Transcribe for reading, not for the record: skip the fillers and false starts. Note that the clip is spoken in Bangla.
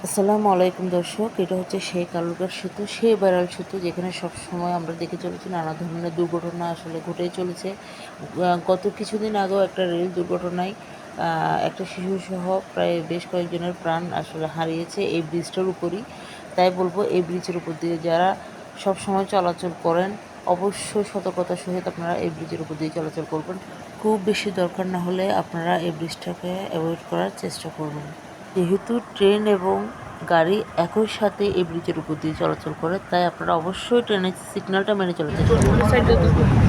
আসসালামু আলাইকুম দর্শক, এটা হচ্ছে সেই কালুরঘাট সেতু, সেই ভাইরাল সেতু যেখানে সবসময় আমরা দেখে চলেছি নানা ধরনের দুর্ঘটনা আসলে ঘটেই চলেছে। গত কিছুদিন আগেও একটা রেল দুর্ঘটনায় একটা শিশুসহ প্রায় বেশ কয়েকজনের প্রাণ আসলে হারিয়েছে এই ব্রিজটার উপরই। তাই বলবো, এই ব্রিজের উপর দিয়ে যারা সবসময় চলাচল করেন অবশ্যই সতর্কতার সহিত আপনারা এই ব্রিজের উপর দিয়ে চলাচল করবেন। খুব বেশি দরকার না হলে আপনারা এই ব্রিজটাকে অ্যাভয়েড করার চেষ্টা করবেন। যেহেতু ট্রেন এবং গাড়ি একই সাথে এই ব্রিজের উপর দিয়ে চলাচল করে, তাই আপনারা অবশ্যই ট্রেনের সিগন্যালটা মেনে চলার চেষ্টা করবেন।